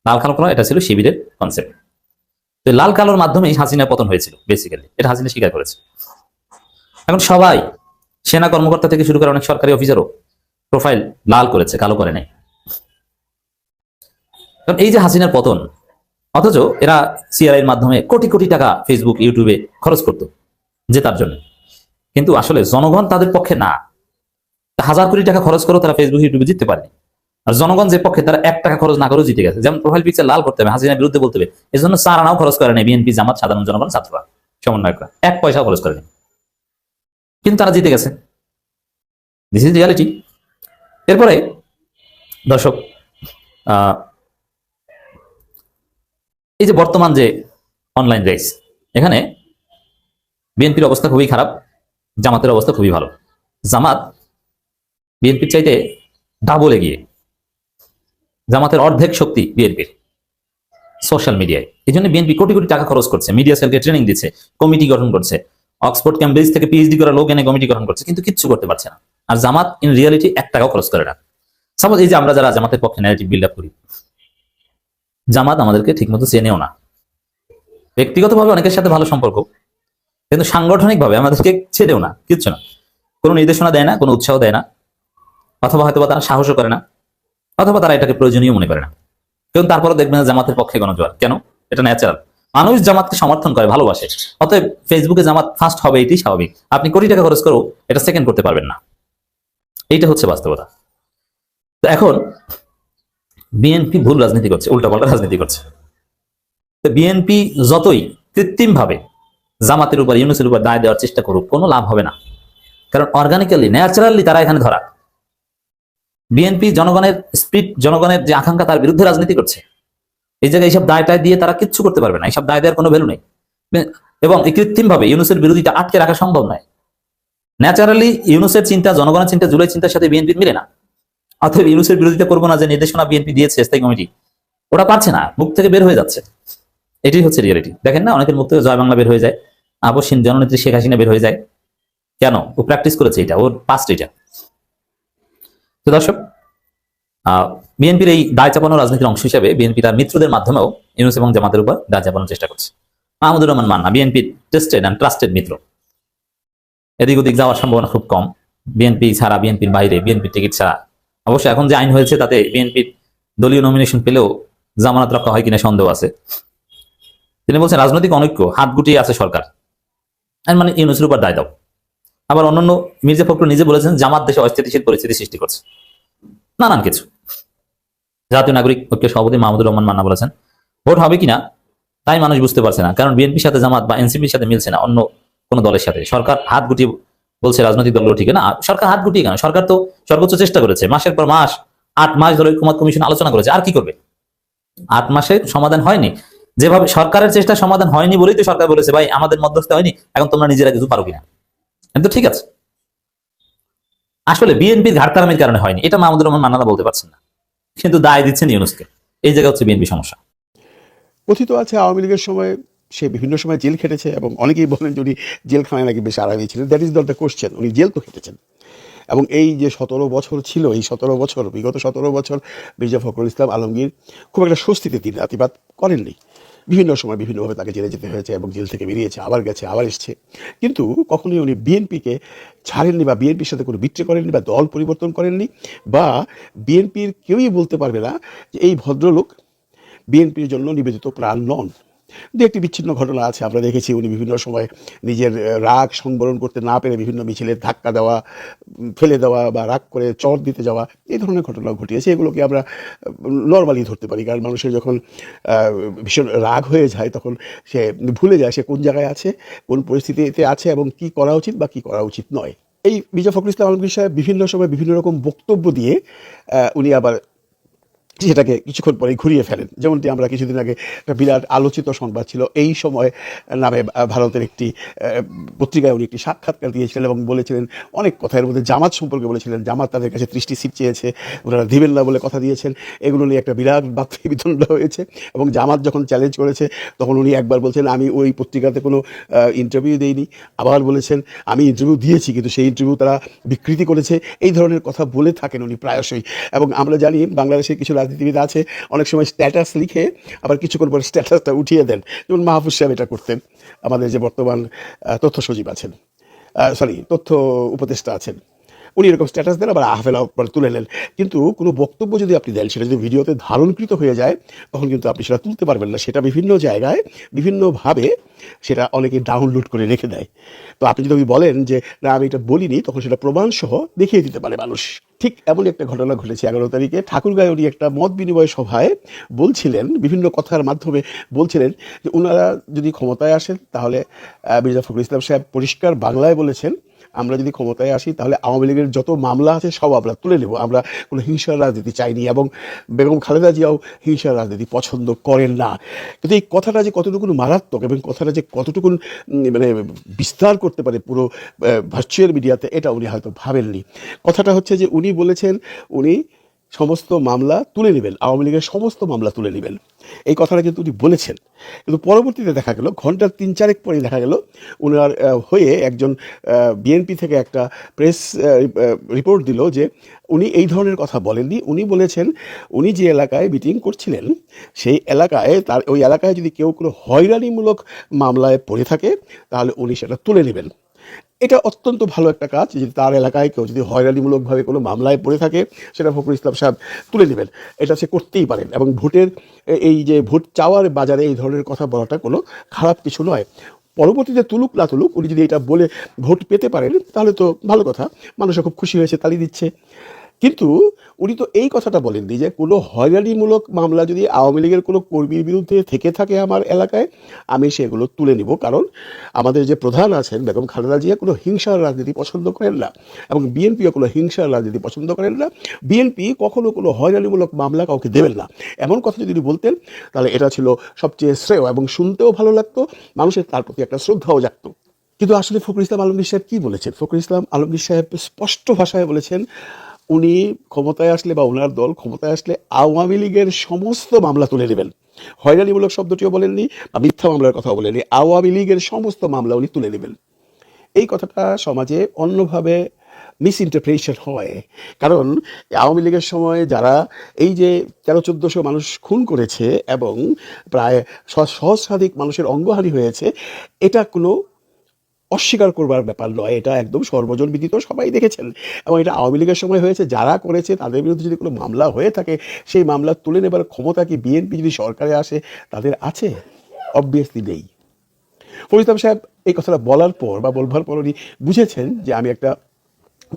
লাল কালো করা, এটা ছিল শিবিরের কনসেপ্ট। তো লাল কালোর মাধ্যমে হাসিনার পতন হয়েছিল বেসিক্যালি, এটা হাসিনা স্বীকার করেছে। এখন সবাই, সেনা কর্মকর্তা থেকে শুরু করে অনেক সরকারি অফিসারও প্রোফাইল লাল করেছে, কালো করে নাই। কারণ এই যে হাসিনার পতন, অথচ এরা সিআরআইয়ের মাধ্যমে কোটি কোটি টাকা ফেসবুক, ইউটিউবে খরচ করতো জেতার জন্য, কিন্তু আসলে জনগণ তাদের পক্ষে না। 1000 কোটি টাকা খরচ করেও তারা ফেসবুক, ইউটিউবে জিততে পারেনি। আর জনগণ যে পক্ষে, তারা 1 টাকা খরচ না করেও জিতে গেছে। যেমন প্রোফাইল পিকচার লাল করতে হবে, হাসিনার বিরুদ্ধে বলতে হবে, এই জন্য 4 আনাও খরচ করে নেই বিএনপি, জামাত, সাধারণ জনগণ, ছাত্ররা, সমন্বয়করা 1 পয়সাও খরচ করেনি, কিন্তু তারা জিতে গেছে। This is reality. এরপরে দর্শক, এই যে বর্তমান যে অনলাইন রেস, এখানে বিএনপির অবস্থা খুবই খারাপ, জামাতের অবস্থা খুবই ভালো। জামাত বিএনপির চাইতে ডাবল এগিয়ে, জামাতের অর্ধেক শক্তি বিএনপির সোশ্যাল মিডিয়ায়। এই জন্য বিএনপি কোটি কোটি টাকা খরচ করছে, মিডিয়া সেলকে ট্রেনিং দিচ্ছে, কমিটি গঠন করছে, অক্সফোর্ড ক্যামব্রিজ থেকে পিএইচডি করা লোক এনে কমিটি গঠন করছে, কিন্তু কিচ্ছু করতে পারছে না। আর জামাত ইন রিয়ালিটি 1 টাকাও খরচ করে না। সাপোজ এই যে আমরা যারা জামাতের পক্ষে ন্যারেটিভ বিল্ড আপ করি, জামাত আমাদেরকে ঠিকমতো চেনেও না। ব্যক্তিগতভাবে অনেকের সাথে ভালো সম্পর্ক, কিন্তু সাংগঠনিকভাবে আমাদেরকে ছেড়েও না, কিচ্ছু না, কোনো নির্দেশনা দেয় না, কোনো উৎসাহ দেয় না, অথবা হয়তো তারা সাহসও করে না, অথবা তারা এটাকে প্রয়োজনীয় মনে করে না। কিন্তু তারপরে দেখবেন জামাতের পক্ষে গণজোয়ার। কেন? এটা ন্যাচারাল, মানুষ জামাতকে সমর্থন করে, ভালোবাসে। অতএব ফেসবুকে জামাত ফার্স্ট হবে, এটাই স্বাভাবিক। আপনি কোটি টাকা খরচ করেও এটা সেকেন্ড করতে পারবেন না, এইটা হচ্ছে বাস্তবতা। তো এখন বিএনপি ভুল রাজনীতি করছে, উল্টাপাল্টা রাজনীতি করছে। তো বিএনপি যতই কৃত্রিম ভাবে জামাতের উপর, ইউনূসের উপর দায় দেওয়ার চেষ্টা করুক, কোনো লাভ হবে না। কারণ অর্গানিক্যালি, ন্যাচারালি তারা এখানে ধরা। বিএনপি জনগণের স্পিরিট, জনগণের যে আকাঙ্ক্ষা, তার বিরুদ্ধে রাজনীতি করছে। এই জায়গায় এইসব দায় টায় দিয়ে তারা কিচ্ছু করতে পারবে না, এইসব দায় দেওয়ার কোনো ভ্যালু নেই। এবং কৃত্রিম ভাবে ইউনূসের বিরোধিতা আটকে রাখা সম্ভব নয়। ন্যাচারালি ইউনূসের চিন্তা, জনগণের চিন্তা, জুলাই চিন্তার সাথে বিএনপির মিলে না। অথবা ইউনূসের বিরোধিতা করবো না যে নির্দেশনা বিএনপি দিয়েছে স্থায়ী কমিটি, ওটা পারছে না, মুখ থেকে বের হয়ে যাচ্ছে। এটাই হচ্ছে রিয়েলিটি। দেখেন না, অনেকের মুখ থেকে জয় বাংলা বের হয়ে যায়, আবশ্যিক জননেত্রী শেখ হাসিনা বের হয়ে যায়। কেন? ও প্র্যাকটিস করেছে এটা, ওর পাস্ট এটা। তো দর্শক, বিএনপির এই দায় চাপানো রাজনীতির অংশ হিসেবে বিএনপি তার মিত্রদের মাধ্যমেও ইউনূস এবং জামাতের উপর দায় চাপানোর চেষ্টা করছে। মাহমুদুর রহমান মান্না বিএনপির টেস্টেড অ্যান্ড ট্রাস্টেড মিত্র, এদিক ওদিক যাওয়ার সম্ভাবনা খুব কম। বিএনপি ছাড়া, বিএনপির বাইরে, বিএনপির টিকিট ছাড়া। অবশ্য এখন যে আইন হয়েছে তাতে বিএনপির দলীয় নমিনেশন পেলেও জামানত রক্ষা হয় কিনা সন্দেহ আছে। তিনি বলছেন রাজনৈতিক অনৈক্য, হাত গুটিয়ে আছে সরকার। আর মানে ইউনূসের উপর দায় দাও। আবার অন্যান্য মির্জা ফখরুল নিজে বলেছেন জামাত দেশে অস্থিতিশীল পরিস্থিতি সৃষ্টি করছে, নানান কিছু। জাতীয় নাগরিক ঐক্যের সভাপতি মাহমুদুর রহমান মান্না বলেছেন ভোট হবে কিনা তাই মানুষ বুঝতে পারছে না, কারণ বিএনপির সাথে জামাত বা এনসিপির সাথে মিলছে না অন্য কোন দলের সাথে। সরকার হাত গুটিয়ে বলছে রাজনৈতিক দলগুলো ঠিক না, সরকার হাত গুটিয়ে কেন? সরকার তো সর্বোচ্চ চেষ্টা করেছে, মাসের পর মাস 8 মাস ধরে ঐক্যমত্য কমিশন আলোচনা করেছে, আর কি করবে? 8 মাসে সমাধান হয়নি, যেভাবে সরকারের চেষ্টা সমাধান হয়নি বলেই তো সরকার বলেছে ভাই আমাদের মধ্যস্থ হয়নি, এখন তোমরা নিজেরা কিছু পারো কিনা। কিন্তু ঠিক আছে, আসলে বিএনপির ঘাটতারামির কারণে হয়নি, এটা মাহমুদুর রহমান মান্না বলতে পারছেন না, কিন্তু দায় দিচ্ছেন ইউনূসকে। এই জায়গা হচ্ছে বিএনপি সমস্যা। কথিত আছে আওয়ামী লীগের সময় সে বিভিন্ন সময় জেল খেটেছে এবং অনেকেই বলেন যে উনি জেলখানায় নাকি বেশ আরামে ছিলেন। That is not the question, উনি জেল তো খেটেছেন। এবং এই যে 17 বছর ছিল, এই 17 বছর, বিগত 17 বছর মির্জা ফখরুল ইসলাম আলমগীর খুব একটা স্বস্তিতে দিন রাতিপাত করেননি। বিভিন্ন সময় বিভিন্নভাবে তাকে জেলে যেতে হয়েছে এবং জেল থেকে বেরিয়েছে, আবার গেছে, আবার এসছে, কিন্তু কখনোই উনি বিএনপিকে ছাড়েননি বা বিএনপির সাথে কোনো বিট্রে করেননি বা দল পরিবর্তন করেননি, বা বিএনপির কেউই বলতে পারবে না যে এই ভদ্রলোক বিএনপির জন্য নিবেদিত প্রাণ নন। দু একটি বিচ্ছিন্ন ঘটনা আছে, আমরা দেখেছি উনি বিভিন্ন সময় নিজের রাগ সংবরণ করতে না পেরে বিভিন্ন মিছিলে ধাক্কা দেওয়া, ফেলে দেওয়া বা রাগ করে চর দিতে যাওয়া, এই ধরনের ঘটনা ঘটিয়েছে। এগুলোকে আমরা নর্মালি ধরতে পারি, কারণ মানুষের যখন ভীষণ রাগ হয়ে যায় তখন সে ভুলে যায় সে কোন জায়গায় আছে, কোন পরিস্থিতিতে আছে এবং কি করা উচিত বা কি করা উচিত নয়। এই মির্জা ফখরুল ইসলাম আলমগীর সাহেব বিভিন্ন সময় বিভিন্ন রকম বক্তব্য দিয়ে উনি আবার সেটাকে কিছুক্ষণ পরে ঘুরিয়ে ফেলেন। যেমনটি আমরা কিছুদিন আগে একটা বিরাট আলোচিত সংবাদ ছিল, এই সময় নামে ভারতের একটি পত্রিকায় উনি একটি সাক্ষাৎকার দিয়েছিলেন এবং বলেছিলেন অনেক কথা, এর মধ্যে জামাত সম্পর্কে বলেছিলেন, জামাত তাদের কাছে 30টি সিট চেয়েছে, ওনারা দিবেন না বলে কথা দিয়েছেন। এগুলো নিয়ে একটা বিরাট বাকবিতণ্ড হয়েছে এবং জামাত যখন চ্যালেঞ্জ করেছে তখন উনি একবার বলছেন আমি ওই পত্রিকাতে কোনো ইন্টারভিউ দেইনি, আবার বলেছেন আমি ইন্টারভিউ দিয়েছি কিন্তু সেই ইন্টারভিউ তারা বিকৃতি করেছে। এই ধরনের কথা বলে থাকেন উনি প্রায়শই। এবং আমরা জানি বাংলাদেশের কিছু রাজনীতিবিদ আছে অনেক সময় স্ট্যাটাস লিখে আবার কিছুক্ষণ পরে স্ট্যাটাসটা উঠিয়ে দেন, যেমন মাহফুজ সাহেব এটা করতেন, আমাদের যে বর্তমান তথ্য সচিব আছেন, তথ্য উপদেষ্টা আছেন, উনি এরকম স্ট্যাটাস দেন আবার হাফেলা পরে তুলে নেন। কিন্তু কোনো বক্তব্য যদি আপনি দেন সেটা যদি ভিডিওতে ধারণকৃত হয়ে যায় তখন কিন্তু আপনি সেটা তুলতে পারবেন না, সেটা বিভিন্ন জায়গায় বিভিন্নভাবে সেটা অনেকে ডাউনলোড করে রেখে দেয়। তো আপনি যদি বলেন যে না আমি এটা বলিনি, তখন সেটা প্রমাণসহ দেখিয়ে দিতে পারে মানুষ। ঠিক এমন একটা ঘটনা ঘটেছে 11 তারিখে ঠাকুরগাঁয়ে উনি একটা মত বিনিময় সভায় বলছিলেন, বিভিন্ন কথার মাধ্যমে বলছিলেন যে ওনারা যদি ক্ষমতায় আসেন তাহলে মির্জা ফখরুল ইসলাম সাহেব পরিষ্কার বাংলায় বলেছেন আমরা যদি ক্ষমতায় আসি তাহলে আওয়ামী লীগের যত মামলা আছে সব আমরা তুলে নেব, আমরা কোনো হিংসার রাজনীতি চাইনি এবং বেগম খালেদা জিয়াও হিংসার রাজনীতি পছন্দ করেন না। কিন্তু এই কথাটা যে কতটুকু মারাত্মক এবং কথাটা যে কতটুকু মানে বিস্তার করতে পারে পুরো ভার্চুয়াল মিডিয়াতে, এটা উনি হয়তো ভাবেননি। কথাটা হচ্ছে যে উনি বলেছেন উনি সমস্ত মামলা তুলে নেবেন, আওয়ামী লীগের সমস্ত মামলা তুলে নেবেন, এই কথাটা কিন্তু উনি বলেছেন। কিন্তু পরবর্তীতে দেখা গেল ঘন্টার 3-4 পরে দেখা গেল ওনার হয়ে একজন বিএনপি থেকে একটা প্রেস রিপোর্ট দিল যে উনি এই ধরনের কথা বলেননি। উনি বলেছেন উনি যে এলাকায় মিটিং করছিলেন সেই এলাকায় ওই এলাকায় যদি কেউ কোনো হয়রানিমূলক মামলায় পড়ে থাকে তাহলে উনি সেটা তুলে নেবেন। এটা অত্যন্ত ভালো একটা কাজ, যে তার এলাকায় কেউ যদি হয়রানিমূলকভাবে কোনো মামলায় পড়ে থাকে সেটা ফখরুল ইসলাম সাহেব তুলে নেবেন, এটা সে করতেই পারেন। এবং ভোটের এই যে ভোট চাওয়ার বাজারে এই ধরনের কথা বলাটা কোনো খারাপ কিছু নয়। পরবর্তীতে তুলুক না তুলুক উনি যদি এটা বলে ভোট পেতে পারেন তাহলে তো ভালো কথা, মানুষও খুব খুশি হয়েছে, তালি দিচ্ছে। কিন্তু উনি তো এই কথাটা বলেননি যে কোনো হয়রানিমূলক মামলা যদি আওয়ামী লীগের কোনো কর্মীর বিরুদ্ধে থেকে থাকে আমার এলাকায় আমি সেগুলো তুলে নিব, কারণ আমাদের যে প্রধান আছেন বেগম খালেদা জিয়া কোনো হিংসার রাজনীতি পছন্দ করেন না এবং বিএনপিও কোনো হিংসার রাজনীতি পছন্দ করেন না। বিএনপি কখনো কোনো হয়রানিমূলক মামলা কাউকে দেবেন না, এমন কথা যদি বলতেন তাহলে এটা ছিল সবচেয়ে শ্রেয় এবং শুনতেও ভালো লাগতো, মানুষের তার প্রতি একটা শ্রদ্ধাও জাগতো। কিন্তু আসলে ফখরুল ইসলাম আলমগীর সাহেব কী বলেছেন? ফখরুল ইসলাম আলমগীর সাহেব স্পষ্ট ভাষায় বলেছেন উনি ক্ষমতায় আসলে বা ওনার দল ক্ষমতায় আসলে আওয়ামী লীগের সমস্ত মামলা তুলে নেবেন। হয়রানিমূলক শব্দটিও বলেননি বা মিথ্যা মামলার কথা বলেননি, আওয়ামী লীগের সমস্ত মামলা উনি তুলে নেবেন। এই কথাটা সমাজে অন্যভাবে মিসইন্টারপ্রিটেশন হয়, কারণ আওয়ামী লীগের সময় যারা এই যে 1300-1400 মানুষ খুন করেছে এবং প্রায় সহস্রাধিক মানুষের অঙ্গহানি হয়েছে, এটা কোনো অস্বীকার করবার ব্যাপার নয়, এটা একদম সর্বজন বিদিত, সবাই দেখেছেন। এবং এটা আওয়ামী লীগের সময় হয়েছে, যারা করেছে তাদের বিরুদ্ধে যদি কোনো মামলা হয়ে থাকে সেই মামলা তুলে নেবার ক্ষমতা কি বিএনপি যদি সরকারে আসে তাদের আছে? অবভিয়াসলি নেই। ফখরুল ইসলাম সাহেব এই কথাটা বলার পর বা বলবার পর উনি বুঝেছেন যে আমি একটা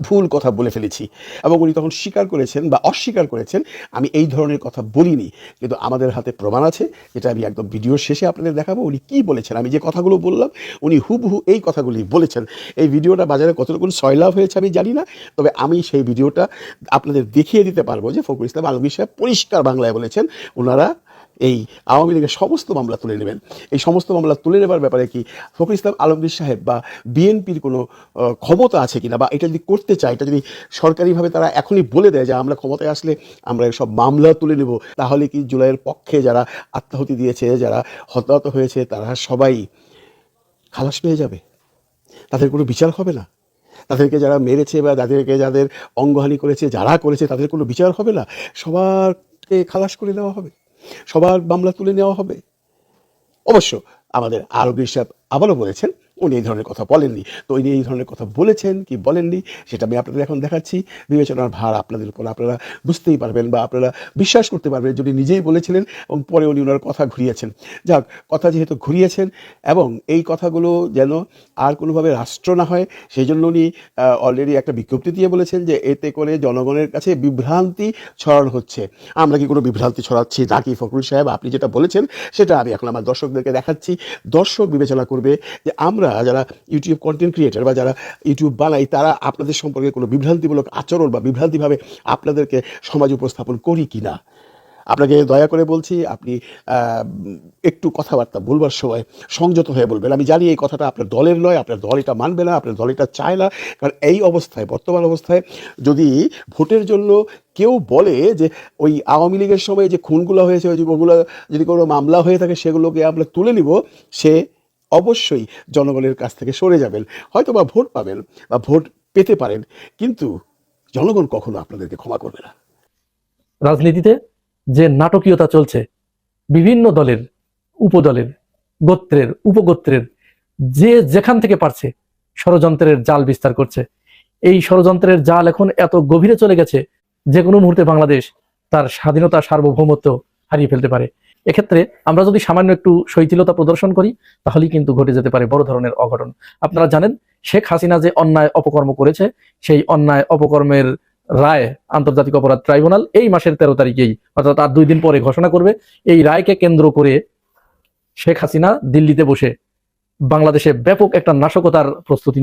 ভুল কথা বলে ফেলেছি, এবং উনি তখন স্বীকার করেছেন বা অস্বীকার করেছেন আমি এই ধরনের কথা বলিনি। কিন্তু আমাদের হাতে প্রমাণ আছে, যেটা আমি একদম ভিডিওর শেষে আপনাদের দেখাবো উনি কি বলেছেন। আমি যে কথাগুলো বললাম উনি হুবহু এই কথাগুলি বলেছেন। এই ভিডিওটা বাজারে কতটুকু সয়লাভ হয়েছে আমি জানি না, তবে আমি সেই ভিডিওটা আপনাদের দেখিয়ে দিতে পারবো যে ফখরুল ইসলাম আলমগীর সাহেব পরিষ্কার বাংলায় বলেছেন ওনারা এই আওয়ামী লীগের সমস্ত মামলা তুলে নেবেন। এই সমস্ত মামলা তুলে নেবার ব্যাপারে কি ফখরুল ইসলাম আলমগীর সাহেব বা বিএনপির কোনো ক্ষমতা আছে কিনা, বা এটা যদি করতে চায়, এটা যদি সরকারিভাবে তারা এখনই বলে দেয় যে আমরা ক্ষমতায় আসলে আমরা সব মামলা তুলে নেব, তাহলে কি জুলাইয়ের পক্ষে যারা আত্মাহুতি দিয়েছে, যারা হতাহত হয়েছে, তারা সবাই খালাস পেয়ে যাবে? তাদের কোনো বিচার হবে না? তাদেরকে যারা মেরেছে বা তাদেরকে যাদের অঙ্গহানি করেছে, যারা করেছে, তাদের কোনো বিচার হবে না? সবারকে খালাস করে দেওয়া হবে, সবার মামলা তুলে নেওয়া হবে? অবশ্য আমাদের আলমগীর সাহেব আবারও বলেছেন উনি এই ধরনের কথা বলেননি। তো উনি এই ধরনের কথা বলেছেন কি বলেননি সেটা আমি আপনাদের এখন দেখাচ্ছি। বিবেচনার ভার আপনাদের উপর, আপনারা বুঝতেই পারবেন বা আপনারা বিশ্বাস করতে পারবেন যদি নিজেই বলেছিলেন এবং পরে উনি ওনার কথা ঘুরিয়েছেন। যাক, কথা যেহেতু ঘুরিয়েছেন এবং এই কথাগুলো যেন আর কোনোভাবে রাষ্ট্র না হয় সেই জন্য উনি অলরেডি একটা বিজ্ঞপ্তি দিয়ে বলেছেন যে এতে করে জনগণের কাছে বিভ্রান্তি ছড়ানো হচ্ছে। আমরা কি কোনো বিভ্রান্তি ছড়াচ্ছি নাকি ফখরুল সাহেব? আপনি যেটা বলেছেন সেটা আমি এখন আমার দর্শকদেরকে দেখাচ্ছি। দর্শক বিবেচনা করবে যে আমরা যারা ইউটিউব কন্টেন্ট ক্রিয়েটার বা যারা ইউটিউব বানাই তারা আপনাদের সম্পর্কে কোনো বিভ্রান্তিমূলক আচরণ বা বিভ্রান্তিভাবে আপনাদেরকে সমাজ উপস্থাপন করি কিনা। আপনাকে দয়া করে বলছি আপনি একটু কথাবার্তা বলবার সময় সংযত হয়ে বলবেন। আমি জানি এই কথাটা আপনার দলের নয়, আপনার দল এটা মানবে না, আপনার দল এটা চায় না। কারণ এই অবস্থায়, বর্তমান অবস্থায় যদি ভোটের জন্য কেউ বলে যে ওই আওয়ামী লীগের সময় যে খুনগুলো হয়েছে ওগুলো যদি কোনো মামলা হয়ে থাকে সেগুলোকে আমরা তুলে নিব, সে অবশ্যই জনগণের কাছ থেকে সরে যাবেন। হয়তো বা ভোট পাবেন বা ভোট পেতে পারেন, কিন্তু জনগণ কখনো আপনাদেরকে ক্ষমা করবে না। রাজনীতিতে যে নাটকীয়তা চলছে, বিভিন্ন দলের, উপদলের, গোত্রের, উপগোত্রের যে যেখান থেকে পারছে ষড়যন্ত্রের জাল বিস্তার করছে। এই ষড়যন্ত্রের জাল এখন এত গভীরে চলে গেছে যে কোনো মুহূর্তে বাংলাদেশ তার স্বাধীনতা, সার্বভৌমত্ব হারিয়ে ফেলতে পারে। এক্ষেত্রে আমরা যদি সামান্য একটু শৈথিলতা প্রদর্শন করি তাহলেই কিন্তু ঘটে যেতে পারে বড় ধরনের অঘটন। আপনারা জানেন শেখ হাসিনা যে অন্যায় অপকর্ম করেছে, সেই অন্যায় অপকর্মের রায় আন্তর্জাতিক অপরাধ ট্রাইব্যুনাল এই মাসের 13 তারিখেই, অর্থাৎ তার 2 দিন পরে ঘোষণা করবে। এই রায়কে কেন্দ্র করে শেখ হাসিনা দিল্লিতে বসে বাংলাদেশে ব্যাপক একটা নাশকতার প্রস্তুতি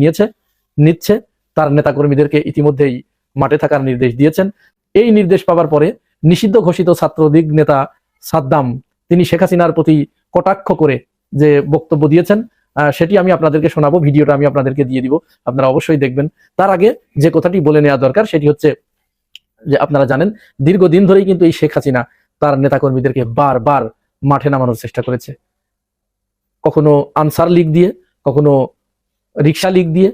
নিচ্ছে। তার নেতাকর্মীদেরকে ইতিমধ্যেই মাঠে থাকার নির্দেশ দিয়েছেন। এই নির্দেশ পাওয়ার পরে নিষিদ্ধ ঘোষিত ছাত্রলীগ নেতা সাদ্দাম তিনি শেখ হাসিনার প্রতি কটাক্ষ করে যে বক্তব্য দিয়েছেন সেটি আমি আপনাদেরকে শোনাবো। ভিডিওটা আমি আপনাদেরকে দিয়ে দিব, আপনারা অবশ্যই দেখবেন। তার আগে যে কথাটি বলে নেওয়া দরকার সেটি হচ্ছে যে আপনারা জানেন দীর্ঘদিন ধরেই কিন্তু এই শেখ হাসিনা তার নেতাকর্মীদেরকে বারবার মাঠে নামানোর চেষ্টা করেছে। কখনো আনসার লীগ দিয়ে, কখনো রিক্সা লীগ দিয়ে,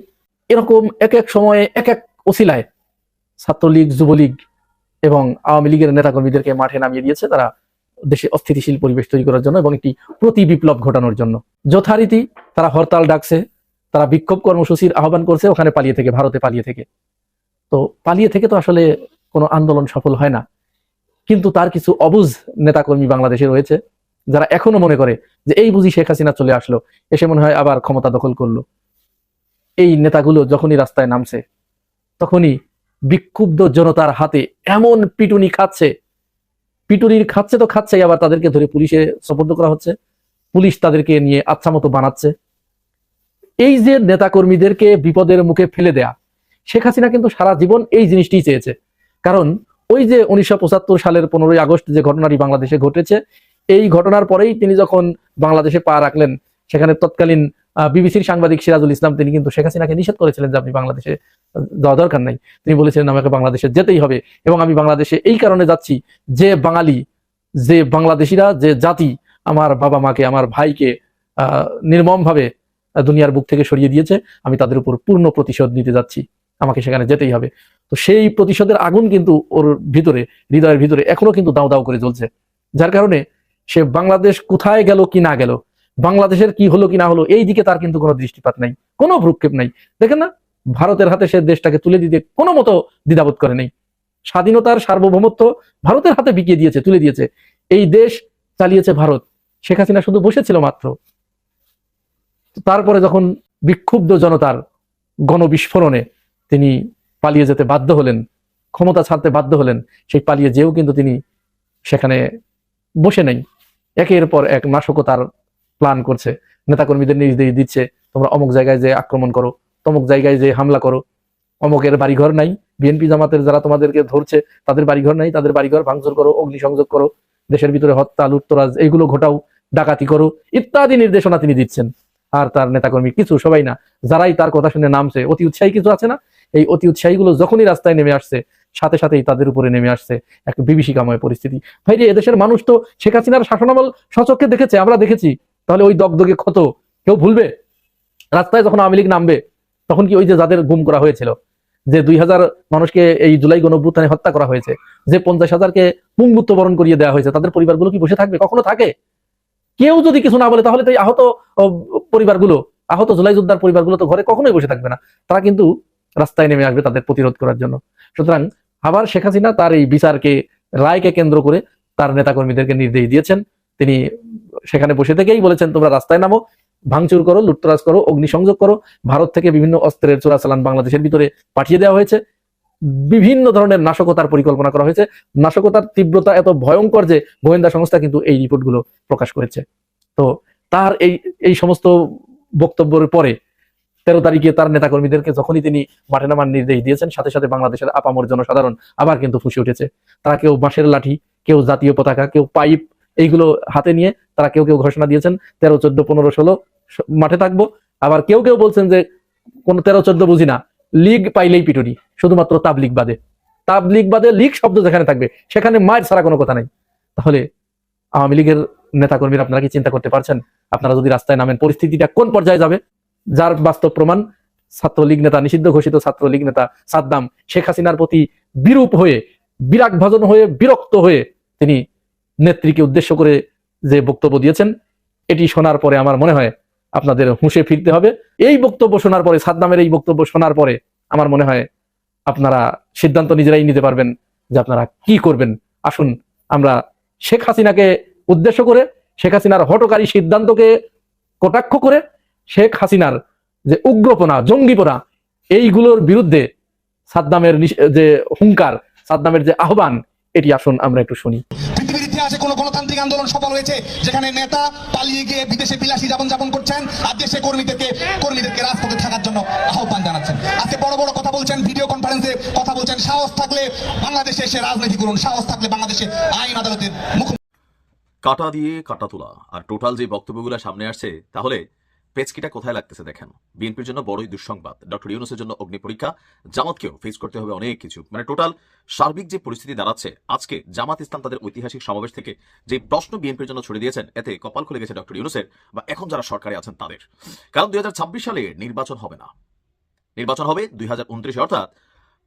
এরকম এক এক সময়ে এক এক ওসিলায় ছাত্রলীগ, যুবলীগ এবং আওয়ামী লীগের নেতাকর্মীদেরকে মাঠে নামিয়ে দিয়েছে তারা দেশে অস্থিতিশীল পরিবেশ তৈরি করার জন্য এবং একটি প্রতি বিপ্লব ঘটানোর জন্য। যথারীতি তারা হরতাল ডাকছে, তারা বিক্ষোভ কর্মসূচির আহ্বান করছে ওখানে পালিয়ে থেকে, ভারতে পালিয়ে থেকে। তো পালিয়ে থেকে তো আসলে কোনো আন্দোলন সফল হয় না। কিন্তু তার কিছু অবুঝ নেতাকর্মী বাংলাদেশে রয়েছে যারা এখনো মনে করে যে এই বুঝি শেখ হাসিনা চলে আসলো, এসে মনে হয় আবার ক্ষমতা দখল করলো। এই নেতাগুলো যখনই রাস্তায় নামছে তখনই বিক্ষুব্ধ জনতার হাতে এমন পিটুনি খাচ্ছে তো খাচ্ছেই, আবার তাদেরকে ধরে পুলিশে সোপর্দ করা হচ্ছে, পুলিশ তাদেরকে নিয়ে আচ্ছা মতো বানাচ্ছে। এই যে নেতাকর্মীদেরকে বিপদের মুখে ফেলে দেয়া, শেখ হাসিনা কিন্তু সারা জীবন এই জিনিসটিই চেয়েছে। কারণ ওই যে 1975 সালের 15ই আগস্ট যে ঘটনাটি বাংলাদেশে ঘটেছে, এই ঘটনার পরেই তিনি যখন বাংলাদেশে পা রাখলেন, সেখানে তৎকালীন বিবিসির সাংবাদিক সিরাজুল ইসলাম তিনি কিন্তু শেখ হাসিনাকে নিষেধ করেছিলেন যে আপনি বাংলাদেশে যাওয়া দরকার নাই। তিনি বলেছিলেন আমাকে বাংলাদেশে যেতেই হবে এবং আমি বাংলাদেশে এই কারণে যাচ্ছি যে বাঙালি, যে বাংলাদেশিরা, যে জাতি আমার বাবা মাকে, আমার ভাইকে নির্মমভাবে দুনিয়ার বুক থেকে সরিয়ে দিয়েছে, আমি তাদের উপর পূর্ণ প্রতিশোধ নিতে যাচ্ছি, আমাকে সেখানে যেতেই হবে। তো সেই প্রতিশোধের আগুন কিন্তু ওর ভিতরে, হৃদয়ের ভিতরে এখনো কিন্তু দাউ দাউ করে জ্বলছে। যার কারণে সে বাংলাদেশ কোথায় গেল কি না গেল, বাংলাদেশের কি হলো কি না হলো, এই দিকে তার কিন্তু কোনো দৃষ্টিপাত নাই, কোনো ভ্রুক্ষেপ নাই। দেখেন না, ভারতের হাতে সে দেশটাকে তুলে দিতে কোনো মতো দ্বিধাবোধ করে নেই। স্বাধীনতার সার্বভৌমত্ব ভারতের হাতে বিকিয়ে দিয়েছে, তুলে দিয়েছে। এই দেশ চালিয়েছে ভারত, শেখ হাসিনা শুধু বসেছিল মাত্র। তারপরে যখন বিক্ষুব্ধ জনতার গণবিস্ফোরণে তিনি পালিয়ে যেতে বাধ্য হলেন, ক্ষমতা ছাড়তে বাধ্য হলেন, সেই পালিয়ে যেও কিন্তু তিনি সেখানে বসে নেই, একের পর এক নাশকতার প্ল্যান করছে, নেতাকর্মীদের নির্দেশ দিচ্ছে তোমরা অমুক জায়গায় যে আক্রমণ করো, তমুক জায়গায় যে হামলা করো, অমুকের বাড়িঘর নাই, বিএনপি জামাতের যারা তোমাদেরকে ধরছে তাদের বাড়িঘর নাই, তাদের বাড়িঘর ভাঙচুর করো, অগ্নিসংযোগ করো, দেশের ভিতরে হত্যা লুটতরাজ এইগুলো ঘটাও, ডাকাতি করো ইত্যাদি নির্দেশনা তিনি দিচ্ছেন। আর তার নেতাকর্মী কিছু, সবাই না, যারাই তার কথা শুনে নামছে, অতি উৎসাহী কিছু আছে না, এই অতি উৎসাহীগুলো যখনই রাস্তায় নেমে আসছে সাথে সাথেই তাদের উপরে নেমে আসছে এক বিভীষিকাময় পরিস্থিতি। ভাই রে, এদেশের মানুষ তো শেখ হাসিনার শাসনামল সচক্ষে দেখেছে, আমরা দেখেছি, তাহলে ওই দগদগে ক্ষত কেউ ভুলবে? রাস্তায় যখন আওয়ামী লীগ নামবে তখন কি ওই যে যাদের গুম করা হয়েছিল, যে 2000 মানুষকে এই জুলাই গণঅভ্যুত্থানে হত্যা করা হয়েছে, যে 50,000-কে মুঙ্গুত্ব বরণ করিয়ে দেওয়া হয়েছে, তাদের পরিবারগুলো কি বসে থাকবে? কখনো থাকে? কেউ যদি কিছু না বলে তাহলে তো এই আহত পরিবারগুলো, আহত জুলাই যোদ্ধার পরিবারগুলো তো ঘরে কখনোই বসে থাকবে না, তারা কিন্তু রাস্তায় নেমে আসবে তাদের প্রতিরোধ করার জন্য। সুতরাং আবার শেখ হাসিনা তার এই বিচারকে, রায়কে কেন্দ্র করে তার নেতাকর্মীদেরকে নির্দেশ দিয়েছেন। তিনি সেখানে বসে থেকেই বলেছেন তোমরা রাস্তায় নামো, ভাঙচুর করো, লুটতরাজ করো, অগ্নিসংযোগ করো। ভারত থেকে বিভিন্ন অস্ত্রের চোরাচালান বাংলাদেশের ভিতরে পাঠিয়ে দেওয়া হয়েছে, বিভিন্ন ধরনের নাশকতার পরিকল্পনা করা হয়েছে। নাশকতার তীব্রতা এত ভয়ঙ্কর যে গোয়েন্দা সংস্থা কিন্তু এই রিপোর্টগুলো প্রকাশ করেছে। তো তার এই সমস্ত বক্তব্যের পরে 13 তারিখে তার নেতাকর্মীদেরকে যখনই তিনি মাঠে নামার নির্দেশ দিয়েছেন, সাথে সাথে বাংলাদেশের আপামর জনসাধারণ আবার কিন্তু ফুঁসে উঠেছে। তারা কেউ বাঁশের লাঠি, কেউ জাতীয় পতাকা, কেউ পাইপ, এইগুলো হাতে নিয়ে তারা কেউ কেউ ঘোষণা দিয়েছেন 13, 14, 15, 16 মাঠে থাকবো। আবার কেউ কেউ বলছেন যে কোন 13, 14 বুঝি না, লীগ পাইলেই পিটুনি, শুধুমাত্র তাবলিগ বাদে। তাবলিগ বাদে লীগ শব্দ যেখানে থাকবে সেখানে মায়ের ছাড়া কোনো কথা নাই। তাহলে আওয়ামী লীগের নেতাকর্মীরা আপনারা কি চিন্তা করতে পারছেন আপনারা যদি রাস্তায় নামেন পরিস্থিতিটা কোন পর্যায়ে যাবে? যার বাস্তব প্রমাণ ছাত্রলীগ নেতা, নিষিদ্ধ ঘোষিত ছাত্রলীগ নেতা সাদ্দাম শেখ হাসিনার প্রতি বিরূপ হয়ে, বিরাগ ভাজন হয়ে, বিরক্ত হয়ে তিনি নেত্রীকে উদ্দেশ্য করে যে বক্তব্য দিয়েছেন, এটি শোনার পরে আমার মনে হয় আপনাদের হুঁশে ফিরতে হবে। এই বক্তব্য শোনার পরে, সাদ্দামের এই বক্তব্য শোনার পরে আমার মনে হয় আপনারা সিদ্ধান্ত নিজেরাই নিতে পারবেন যে আপনারা কি করবেন। আসুন আমরা শেখ হাসিনাকে উদ্দেশ্য করে, শেখ হাসিনার হঠকারী সিদ্ধান্তকে কটাক্ষ করে, শেখ হাসিনার যে উগ্রপনা, জঙ্গিপনা, এইগুলোর বিরুদ্ধে সাদ্দামের যে হুঙ্কার, সাদ্দামের যে আহ্বান, এটি আসুন আমরা একটু শুনি। পৃথিবীর ইতিহাসে কোন গণতান্ত্রিক আন্দোলন সফল হয়েছে যেখানে নেতা পালিয়ে গিয়ে বিদেশে বিলাসী জীবন যাপন করছেন আর দেশে কর্মীদেরকে রাজপথে থাকার জন্য আহ্বান জানাচ্ছেন। আজকে বড় বড় কথা বলছেন, ভিডিও কনফারেন্সে কথা বলছেন, সাহস থাকলে বাংলাদেশে এসে রাজনীতি করুন, সাহস থাকলে বাংলাদেশে আইন আদালতের মুখ। কাটা দিয়ে কাটা তোলা আর টোটাল যে বক্তব্যগুলো সামনে আসছে, তাহলে পেচকিটা কোথায় লাগতেছে দেখেন। বিএনপির জন্য বড়ই দুঃসংবাদ, ডক্টর ইউনূসের জন্য অগ্নি পরীক্ষা, জামাতকেও ফেস করতে হবে অনেক কিছু। মানে টোটাল সার্বিক যে পরিস্থিতি দাঁড়াচ্ছে, আজকে জামাত ইসলাম তাদের ঐতিহাসিক সমাবেশ থেকে যে প্রশ্ন বিএনপির জন্য ছড়ে দিয়েছেন, এতে কপাল খুলে গেছে ডক্টর ইউনূসের বা এখন যারা সরকারে আছেন তাদের। কারণ 2026 সালে নির্বাচন হবে না, নির্বাচন হবে 2029। অর্থাৎ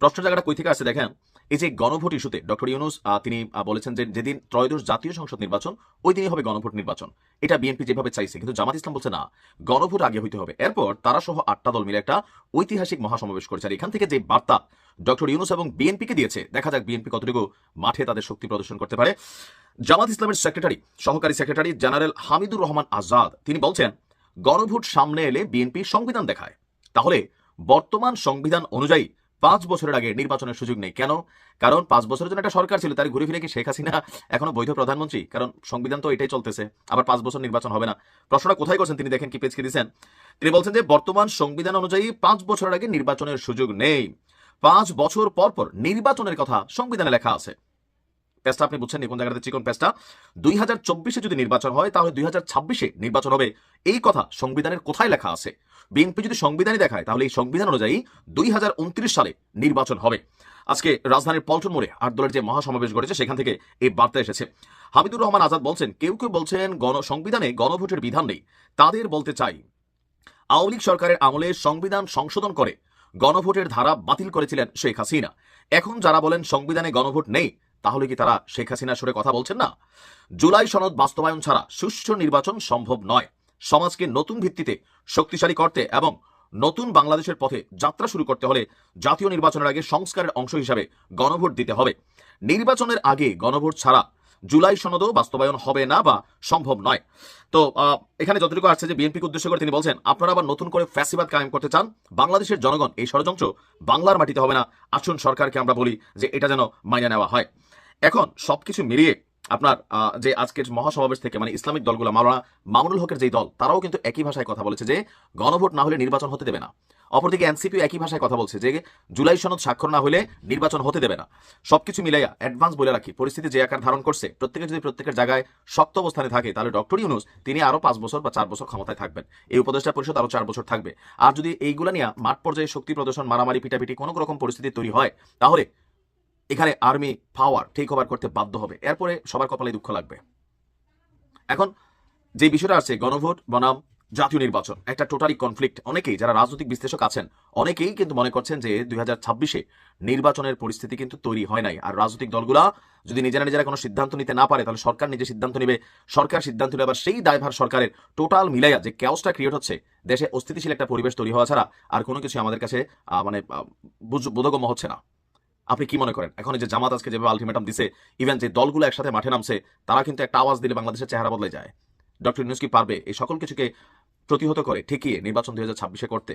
প্রশ্ন জায়গাটা কই থেকে আসছে দেখেন। এই যে গণভোট ইস্যুতে ডক্টর ইউনূস তিনি বলেছেন যে যেদিন ত্রয়োদশ জাতীয় সংসদ নির্বাচন, ওই দিনই হবে গণভোট নির্বাচন। এটা বিএনপি যেভাবে চাইছে, কিন্তু জামাত ইসলাম বলছে না, গণভোট আগে হইতে হবে। এরপর তারা সহ 8টা দল মিলে একটা ঐতিহাসিক মহাসমাবেশ করেছে। আর এখান থেকে যে বার্তা ডক্টর ইউনূস এবং বিএনপিকে দিয়েছে, দেখা যাক বিএনপি কতটুকু মাঠে তাদের শক্তি প্রদর্শন করতে পারে। জামাত ইসলামের সহকারী সেক্রেটারি জেনারেল হামিদুর রহমান আজাদ তিনি বলছেন, গণভোট সামনে এলে বিএনপি সংবিধান দেখায়, তাহলে বর্তমান সংবিধান অনুযায়ী 5 বছরের আগে নির্বাচনের সুযোগ নেই। কেন? কারণ 5 বছরের জন্য একটা সরকার ছিল, তার ঘুরে ফিরে কি শেখ হাসিনা এখনো বৈধ প্রধানমন্ত্রী? কারণ সংবিধান তো এটাই চলতেছে, আবার 5 বছর নির্বাচন হবে না। প্রশ্নটা কোথায় করছেন তিনি দেখেন, কি পেজকে দিয়েছেন। তিনি বলছেন যে বর্তমান সংবিধান অনুযায়ী 5 বছরের আগে নির্বাচনের সুযোগ নেই, 5 বছর পর পর নির্বাচনের কথা সংবিধানে লেখা আছে। পেজটা আপনি বুঝছেন কোন জায়গাতে চিকন পেজটা। 2024-এ যদি নির্বাচন হয় তাহলে 2026-এ নির্বাচন হবে, এই কথা সংবিধানের কোথায় লেখা আছে? বিএনপি যদি সংবিধানই দেখায় তাহলে এই সংবিধান অনুযায়ী 2029 সালে নির্বাচন হবে। আজকে রাজধানীর পল্টন মোড়ে 8 দলের যে মহাসমাবেশ ঘটেছে, সেখান থেকে এই বার্তা এসেছে। হামিদুর রহমান আজাদ বলছেন, কেউ কেউ বলছেন সংবিধানে গণভোটের বিধান নেই। তাদের বলতে চাই, আওয়ামী লীগ সরকারের আমলে সংবিধান সংশোধন করে গণভোটের ধারা বাতিল করেছিলেন শেখ হাসিনা। এখন যারা বলেন সংবিধানে গণভোট নেই, তাহলে কি তারা শেখ হাসিনার সুরে কথা বলছেন না? জুলাই সনদ বাস্তবায়ন ছাড়া সুষ্ঠু নির্বাচন সম্ভব নয়। সমাজকে নতুন ভিত্তিতে শক্তিশালী করতে এবং নতুন বাংলাদেশের পথে যাত্রা শুরু করতে হলে জাতীয় নির্বাচনের আগে সংস্কারের অংশ হিসাবে গণভোট দিতে হবে। নির্বাচনের আগে গণভোট ছাড়া জুলাই সনদও বাস্তবায়ন হবে না বা সম্ভব নয়। তো এখানে যতটুকু আসছে যে বিএনপিকে উদ্দেশ্য করে তিনি বলছেন, আপনারা আবার নতুন করে ফ্যাসিবাদ কায়েম করতে চান, বাংলাদেশের জনগণ এই ষড়যন্ত্র বাংলার মাটিতে হবে না, আসুন সরকারকে আমরা বলি যে এটা যেন মাইনে নেওয়া হয়। এখন সবকিছু মিলিয়ে আপনার যে আজকের মহাসমাবেশ থেকে মানে ইসলামিক দলগুলো, মাওলানা মামুনুল হকের যেই দল, তারাও কিন্তু একই ভাষায় কথা বলেছে যে গণভোট না হলে নির্বাচন হতে দেবে না। অপরদিকে এনসিপি একই ভাষায় কথা বলছে যে জুলাই সনদ স্বাক্ষর না হলে নির্বাচন হতে দেবে না। সবকিছু মিলাইয়া অ্যাডভান্স বলে রাখি, পরিস্থিতি যে আকার ধারণ করছে, প্রত্যেকে যদি প্রত্যেকের জায়গায় শক্ত অবস্থানে থাকে, তাহলে ডক্টর ইউনূস তিনি আরো 5 বছর বা 4 বছর ক্ষমতায় থাকবেন, এই উপদেষ্টা পরিষদ আরো 4 বছর থাকবে। আর যদি এইগুলা নিয়ে মাঠ পর্যায়ে শক্তি প্রদর্শন, মারামারি, পিটাপিটি কোনো রকম পরিস্থিতি তৈরি হয়, তাহলে এখানে আর্মি পাওয়ার টেক ওভার করতে বাধ্য হবে, এরপরে সবার কপালে দুঃখ লাগবে। এখন যে বিষয়টা আছে, গণভোট বনাম জাতীয় নির্বাচন, একটা টোটালি কনফ্লিক্ট। অনেকেই যারা রাজনৈতিক বিশ্লেষক আছেন, অনেকেই কিন্তু মনে করছেন যে 2026-এ নির্বাচনের পরিস্থিতি কিন্তু তৈরি হয় নাই। আর রাজনৈতিক দলগুলা যদি নিজেরা কোনো সিদ্ধান্ত নিতে না পারে, তাহলে সরকার নিজে সিদ্ধান্ত নেবে, সরকার সিদ্ধান্ত নেবে, আবার সেই দায়ভার সরকারের। টোটাল মিলাইয়া যে ক্যাওসটা ক্রিয়েট হচ্ছে, দেশে অস্থিতিশীল একটা পরিবেশ তৈরি হওয়া ছাড়া আর কোনো কিছু আমাদের কাছে বোধগম্য হচ্ছে না। আপনি কি মনে করেন? এখন এই যে জামাত আজকে যেভাবে আলটিমেটাম দিছে, ইভেন যে দলগুলো একসাথে মাঠে নামছে, তারা কিন্তু একটা আওয়াজ দিলে বাংলাদেশের চেহারা বদলে যায়। ডক্টর ইউনূস কি পারবে এই সকল কিছুকে প্রতিহত করে ঠেকিয়ে নির্বাচন 2026-এ করতে?